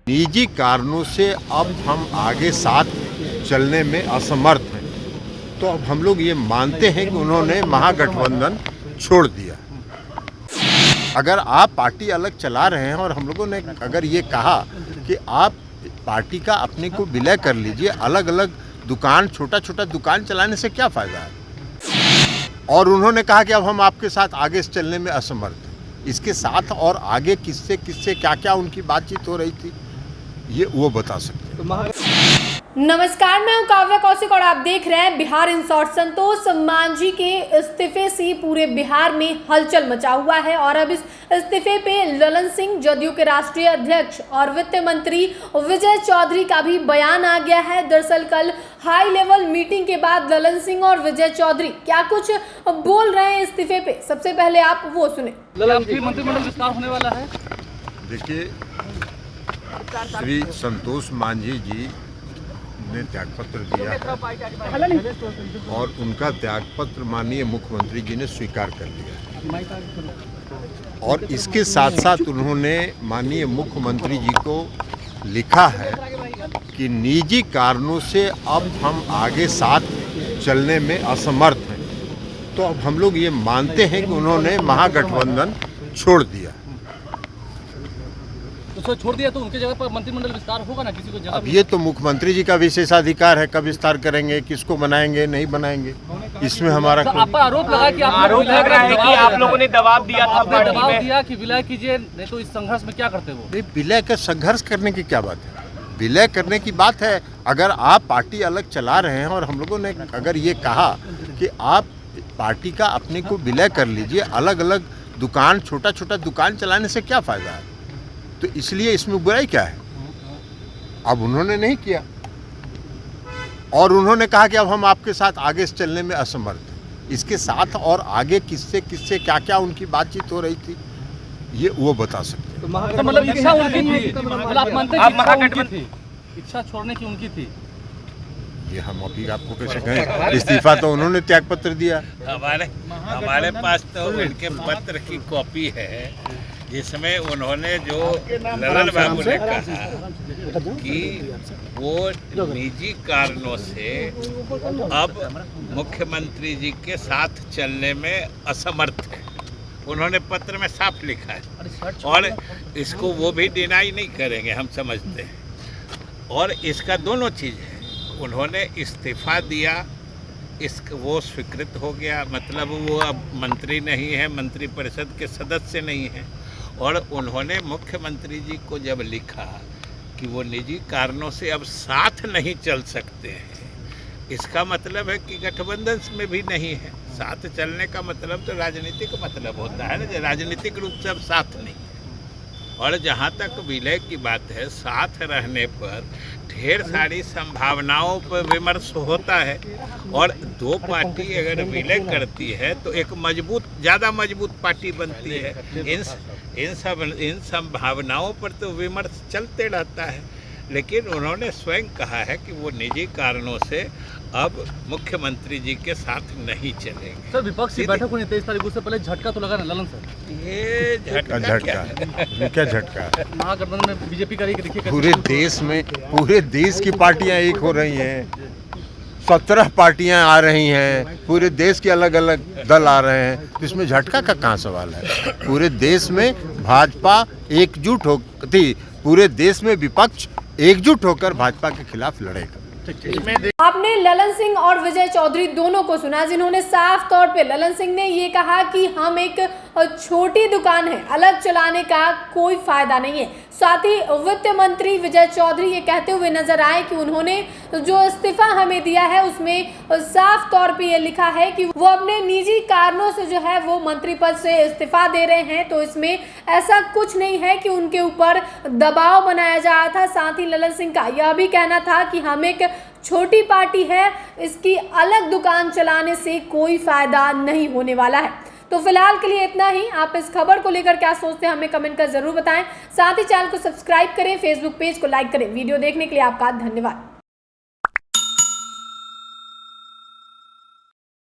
निजी कारणों से अब हम आगे साथ चलने में असमर्थ हैं, तो अब हम लोग ये मानते हैं कि उन्होंने महागठबंधन छोड़ दिया। अगर आप पार्टी अलग चला रहे हैं और हम लोगों ने अगर ये कहा कि आप पार्टी का अपने को विलय कर लीजिए, अलग अलग दुकान, छोटा छोटा दुकान चलाने से क्या फ़ायदा है, और उन्होंने कहा कि अब हम आपके साथ आगे चलने में असमर्थ हैं। इसके साथ और आगे किससे किससे क्या क्या उनकी बातचीत हो रही थी, ये वो बता सकते हैं। नमस्कार, मैं हूं काव्या कौशिक और आप देख रहे हैं बिहार इन शॉर्ट। संतोष मांझी के इस्तीफे से पूरे बिहार में हलचल मचा हुआ है और अब इस इस्तीफे पे ललन सिंह, जदयू के राष्ट्रीय अध्यक्ष और वित्त मंत्री विजय चौधरी का भी बयान आ गया है। दरअसल कल हाई लेवल मीटिंग के बाद ललन सिंह और विजय चौधरी क्या कुछ बोल रहे हैं इस्तीफे पे, सबसे पहले आप वो सुने। मंत्रिमंडल विस्तार होने वाला है। देखिए, श्री संतोष मांझी जी ने त्यागपत्र दिया और उनका त्यागपत्र माननीय मुख्यमंत्री जी ने स्वीकार कर लिया और इसके साथ साथ उन्होंने माननीय मुख्यमंत्री जी को लिखा है कि निजी कारणों से अब हम आगे साथ चलने में असमर्थ हैं, तो अब हम लोग ये मानते हैं कि उन्होंने महागठबंधन छोड़ दिया। तो छोड़ दिया तो उनके जगह पर मंत्रिमंडल विस्तार होगा ना, किसी को जगह। अब ये तो मुख्यमंत्री जी का विशेषाधिकार है, कब विस्तार करेंगे, किसको बनाएंगे, नहीं बनाएंगे, इसमें हमारा तो आप पर आरोप लगा कि आप लोगों ने दबाव दिया था, दबाव दिया कि विलय कीजिए, नहीं तो इस संघर्ष में क्या करते वो। विलय का संघर्ष करने की क्या बात है, विलय करने की बात है। अगर आप पार्टी अलग चला रहे हैं और हम लोगों ने अगर ये कहा कि आप पार्टी का अपने को विलय कर लीजिए, अलग अलग दुकान, छोटा छोटा दुकान चलाने से क्या फ़ायदा है, तो इसलिए इसमें बुराई क्या है। अब उन्होंने नहीं किया और उन्होंने कहा कि अब हम आपके साथ आगे चलने में असमर्थ हैं। इसके साथ और आगे किससे किससे क्या क्या उनकी बातचीत हो रही थी, ये वो बता सकते हैं। तो मतलब इच्छा उनकी थी, मतलब आप मानते हैं इच्छा छोड़ने की उनकी थी। ये हम अभी आपको कैसे कहें, इस्तीफा तो उन्होंने त्यागपत्र दिया। हमारे पास तो उनके पत्र की कॉपी है जिसमें उन्होंने जो ललन बाबू ने कहा कि वो निजी कारणों से अब मुख्यमंत्री जी के साथ चलने में असमर्थ है। उन्होंने पत्र में साफ लिखा है और इसको वो भी डिनाई नहीं करेंगे, हम समझते हैं। और इसका दोनों चीज़ है, उन्होंने इस्तीफा दिया, वो स्वीकृत हो गया, मतलब वो अब मंत्री नहीं है, मंत्रिपरिषद के सदस्य नहीं है। और उन्होंने मुख्यमंत्री जी को जब लिखा कि वो निजी कारणों से अब साथ नहीं चल सकते हैं, इसका मतलब है कि गठबंधन में भी नहीं है। साथ चलने का मतलब तो राजनीतिक मतलब होता है ना, राजनीतिक रूप से अब साथ नहीं है। और जहाँ तक विलय की बात है, साथ रहने पर ढेर सारी संभावनाओं पर विमर्श होता है और दो पार्टी अगर विलय करती है तो एक मजबूत, ज़्यादा मजबूत पार्टी बनती है। इन संभावनाओं पर तो विमर्श चलते रहता है, लेकिन उन्होंने स्वयं कहा है कि वो निजी कारणों से अब मुख्यमंत्री जी के साथ नहीं चलेंगे। सर, विपक्ष की बैठक होनी 23 तारीख, उससे पहले झटका तो लगा ना ललन सर। ये झटका क्या है? क्या झटका है? महागठबंधन में बीजेपी का देखिए पूरे देश में, पूरे देश की पार्टियां एक हो रही हैं, 17 पार्टियां आ रही हैं, पूरे देश के अलग अलग दल आ रहे हैं, तो इसमें झटका का कहाँ सवाल है। पूरे देश में भाजपा एकजुट हो थी, पूरे देश में विपक्ष एकजुट होकर भाजपा के खिलाफ लड़ेगा। आपने ललन सिंह और विजय चौधरी दोनों को सुना, जिन्होंने साफ तौर पे ललन सिंह ने ये कहा कि हम एक छोटी दुकान है, अलग चलाने का कोई फायदा नहीं है। साथ ही वित्त मंत्री विजय चौधरी ये कहते हुए नजर आए कि उन्होंने जो इस्तीफा हमें दिया है उसमें साफ तौर पे ये लिखा है कि वो अपने निजी कारणों से जो है वो मंत्री पद से इस्तीफा दे रहे हैं, तो इसमें ऐसा कुछ नहीं है कि उनके ऊपर दबाव बनाया जा रहा था। साथ ही ललन सिंह का यह भी कहना था कि हम एक छोटी पार्टी है, इसकी अलग दुकान चलाने से कोई फायदा नहीं होने वाला है। तो फिलहाल के लिए इतना ही। आप इस खबर को लेकर क्या सोचते हैं हमें कमेंट कर जरूर बताएं। साथ ही चैनल को सब्सक्राइब करें, फेसबुक पेज को लाइक करें। वीडियो देखने के लिए आपका धन्यवाद।